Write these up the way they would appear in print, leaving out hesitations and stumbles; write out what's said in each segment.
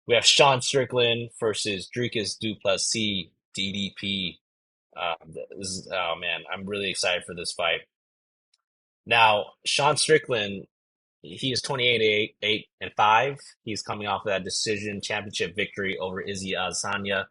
We have Sean Strickland versus Dricus Du Plessis, DDP. Oh man, I'm really excited for this fight. Now, Sean Strickland, he is 28-8 and 5. He's coming off of that decision championship victory over Izzy Adesanya,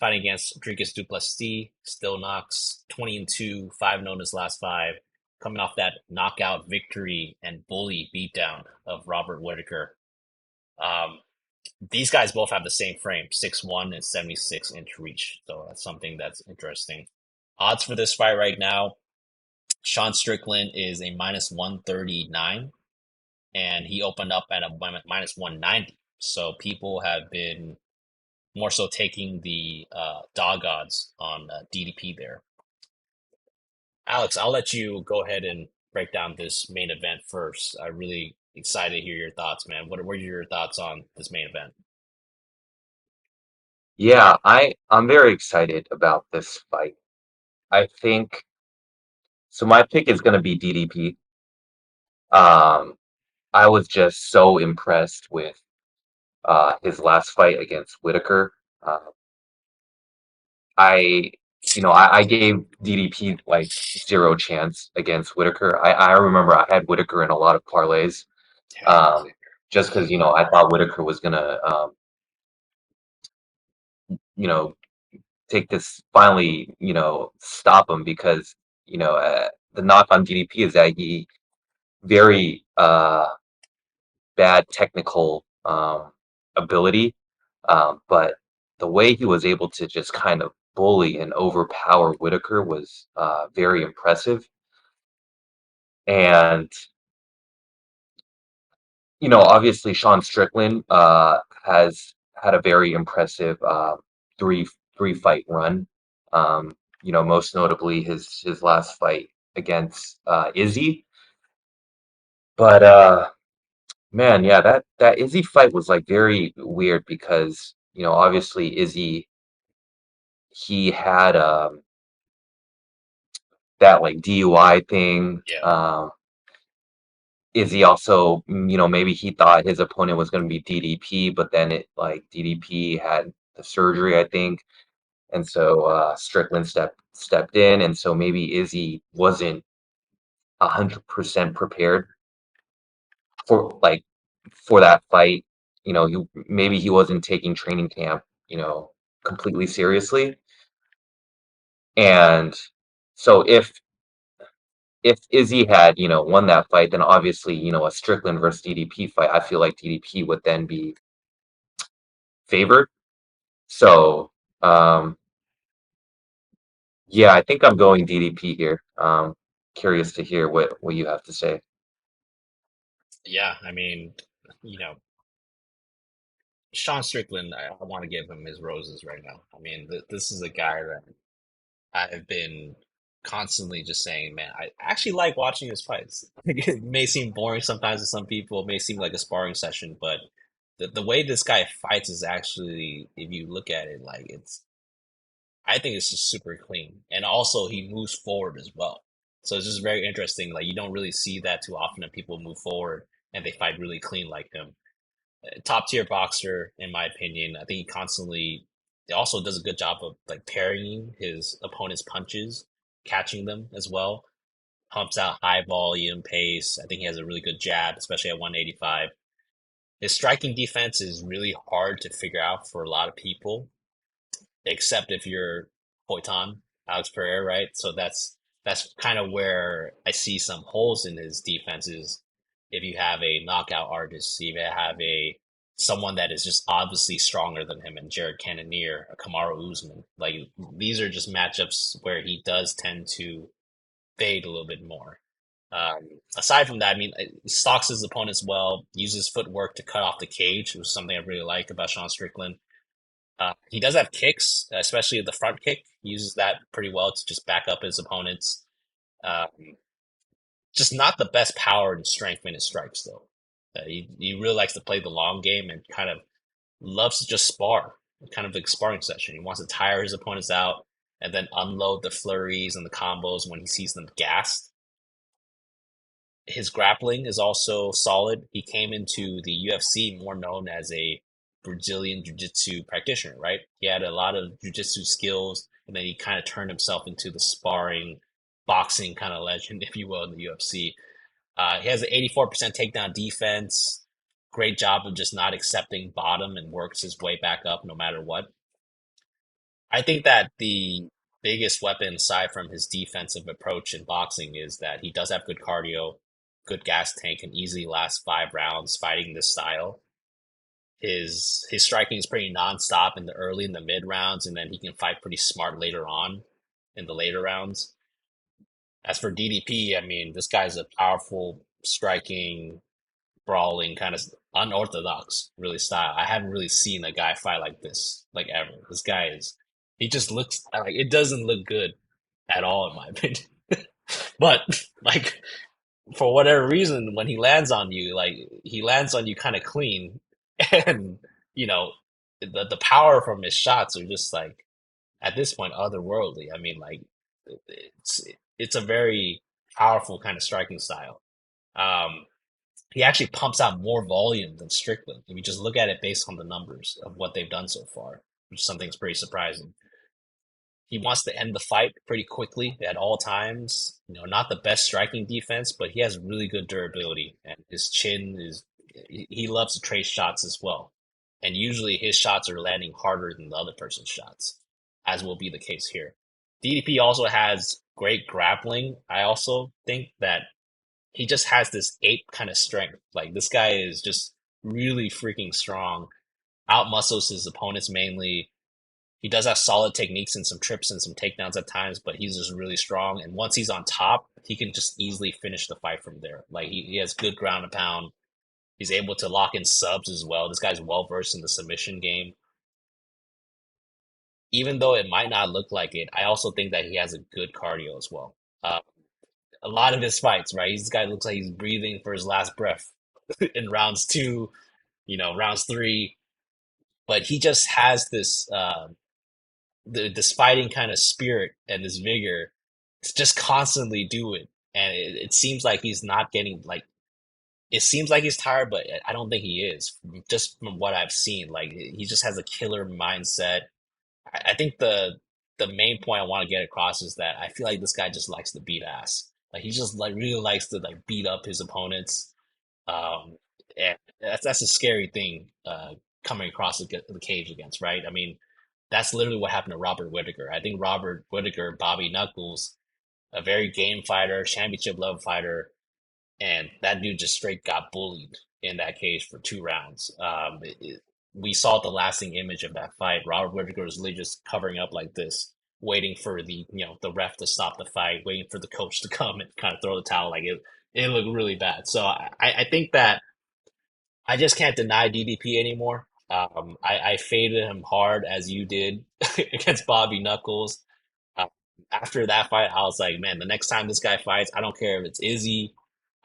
fighting against Dricus Du Plessis. Still knocks 20-2, 5-0 in his last five, coming off that knockout victory and bully beatdown of Robert Whitaker. Um, these guys both have the same frame, 6'1" and 76-inch reach. So that's something that's interesting. Odds for this fight right now, Sean Strickland is a minus 139, and he opened up at a minus 190. So people have been more so taking the dog odds on DDP there. Alex, I'll let you go ahead and break down this main event first. I'm really excited to hear your thoughts, man. What are your thoughts on this main event? Yeah, I'm very excited about this fight. I think so. My pick is going to be DDP. Um, I was just so impressed with his last fight against Whitaker. Uh, I, I gave DDP like zero chance against Whitaker. I remember I had Whitaker in a lot of parlays, Yeah, um, just because I thought Whitaker was gonna you know take this finally stop him because the knock on DDP is that he very bad technical ability, but the way he was able to just kind of bully and overpower Whitaker was very impressive. And obviously Sean Strickland has had a very impressive three three fight run. Most notably his last fight against Izzy. But man, yeah, that Izzy fight was like very weird because obviously Izzy he had that like DUI thing. yeah, Izzy also, maybe he thought his opponent was going to be DDP, but then it like DDP had the surgery, I think, and so Strickland stepped in, and so maybe Izzy wasn't 100% prepared for like for that fight. Maybe he wasn't taking training camp, completely seriously, and so if Izzy had, won that fight, then obviously, a Strickland versus DDP fight, I feel like DDP would then be favored. So, yeah, I think I'm going DDP here. Curious to hear what you have to say. yeah. I mean, you know, Sean Strickland, I want to give him his roses right now. I mean, this is a guy that I have been constantly just saying, man, I actually like watching his fights. It may seem boring sometimes to some people, it may seem like a sparring session, but the way this guy fights is actually, if you look at it, like I think it's just super clean. And also he moves forward as well. So it's just very interesting. Like you don't really see that too often that people move forward and they fight really clean like him. Top tier boxer, in my opinion. I think he constantly also does a good job of like parrying his opponent's punches, catching them as well. Pumps out high volume pace. I think he has a really good jab, especially at 185. His striking defense is really hard to figure out for a lot of people, except if you're Poitin, Alex Pereira, right? So that's kind of where I see some holes in his defenses. If you have a knockout artist, if you have a someone that is just obviously stronger than him, and Jared Cannonier, or Kamaru Usman, like these are just matchups where he does tend to fade a little bit more. Aside from that, I mean, he stalks his opponents well, uses footwork to cut off the cage, which is something I really like about Sean Strickland. He does have kicks, especially the front kick. He uses that pretty well to just back up his opponents. Um, just not the best power and strength in his strikes, though. He really likes to play the long game and kind of loves to just spar, kind of like sparring session. He wants to tire his opponents out and then unload the flurries and the combos when he sees them gassed. His grappling is also solid. He came into the UFC more known as a Brazilian jiu-jitsu practitioner, right? He had a lot of jiu-jitsu skills, and then he kind of turned himself into the sparring, boxing kind of legend, if you will, in the UFC. He has an 84% takedown defense. Great job of just not accepting bottom and works his way back up no matter what. I think that the biggest weapon aside from his defensive approach in boxing is that he does have good cardio, good gas tank, can easily last 5 rounds fighting this style. His striking is pretty nonstop in the early and the mid rounds, and then he can fight pretty smart later on in the later rounds. As for DDP, I mean, this guy's a powerful, striking, brawling, kind of unorthodox, really style. I haven't really seen a guy fight like this, like ever. This guy is, he just looks like it doesn't look good at all, in my opinion. But like for whatever reason, when he lands on you, like he lands on you kind of clean, and you know the power from his shots are just like at this point otherworldly. I mean, like it's it's a very powerful kind of striking style. Um, he actually pumps out more volume than Strickland. If you just look at it based on the numbers of what they've done so far, which is something that's pretty surprising. He wants to end the fight pretty quickly at all times. You know, not the best striking defense, but he has really good durability, and his chin is. He loves to trace shots as well, and usually his shots are landing harder than the other person's shots, as will be the case here. DDP also has great grappling. I also think that he just has this ape kind of strength. Like this guy is just really freaking strong. Out muscles his opponents mainly. He does have solid techniques and some trips and some takedowns at times, but he's just really strong. And once he's on top, he can just easily finish the fight from there. Like he has good ground and pound. He's able to lock in subs as well. This guy's well versed in the submission game. Even though it might not look like it, I also think that he has a good cardio as well. Uh, a lot of his fights, right? This guy looks like he's breathing for his last breath in rounds two, rounds three. But he just has this this fighting kind of spirit and this vigor to just constantly do it. And it seems like he's not getting like it seems like he's tired, but I don't think he is. Just from what I've seen, like he just has a killer mindset. I think the main point I want to get across is that I feel like this guy just likes to beat ass. Like he just like really likes to like beat up his opponents. Um, and that's a scary thing coming across the cage against, right? I mean, that's literally what happened to Robert Whitaker. I think Robert Whitaker, Bobby Knuckles, a very game fighter, championship level fighter, and that dude just straight got bullied in that cage for 2 rounds. We saw the lasting image of that fight. Robert Whitaker was literally just covering up like this, waiting for the ref to stop the fight, waiting for the coach to come and kind of throw the towel. Like it looked really bad. So I think that I just can't deny DDP anymore. I faded him hard as you did against Bobby Knuckles. Uh, After that fight, I was like, man, the next time this guy fights, I don't care if it's Izzy,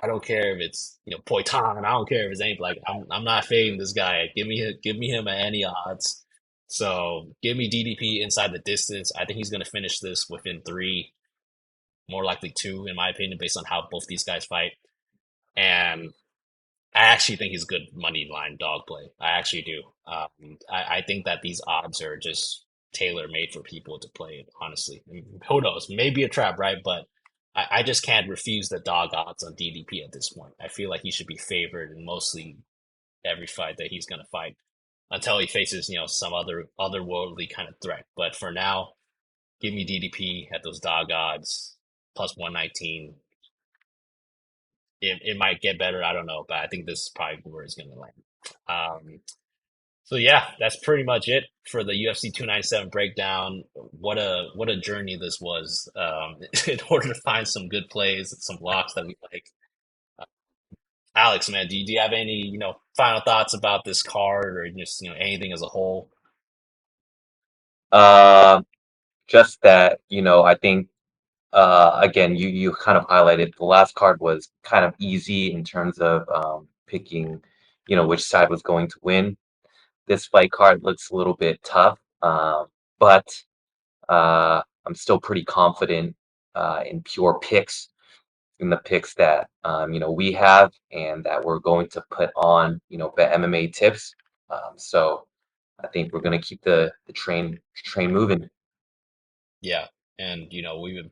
I don't care if it's Poitin, I don't care if it's anything. Like I'm not fading this guy. Give me him at any odds. So give me DDP inside the distance. I think he's gonna finish this within three, more likely two, in my opinion, based on how both these guys fight. And I actually think he's good money line dog play. I actually do. I think that these odds are just tailor made for people to play it, honestly. I mean, who knows? Maybe a trap, right? But I just can't refuse the dog odds on DDP at this point. I feel like he should be favored in mostly every fight that he's going to fight until he faces, some otherworldly kind of threat. But for now, give me DDP at those dog odds plus 119. It might get better. I don't know, but I think this is probably where it's going to land. So yeah, that's pretty much it for the UFC 297 breakdown. What a journey this was in order to find some good plays, some blocks that we like. Alex, man, do you have any final thoughts about this card or just anything as a whole? Uh, just that, I think again, you kind of highlighted the last card was kind of easy in terms of picking, which side was going to win. This fight card looks a little bit tough, but I'm still pretty confident in pure picks, in the picks that we have and that we're going to put on, Bet MMA tips. So I think we're going to keep the train moving. Yeah, and we've been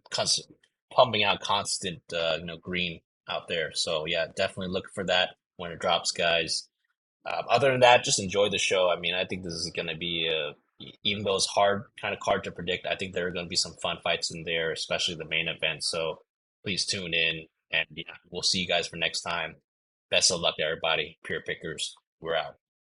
pumping out constant green out there. So yeah, definitely look for that when it drops, guys. Other than that, just enjoy the show. I mean, I think this is going to be even though it's kind of hard to predict. I think there are going to be some fun fights in there, especially the main event. So please tune in, and yeah, we'll see you guys for next time. Best of luck, everybody. Pure Pickers, we're out.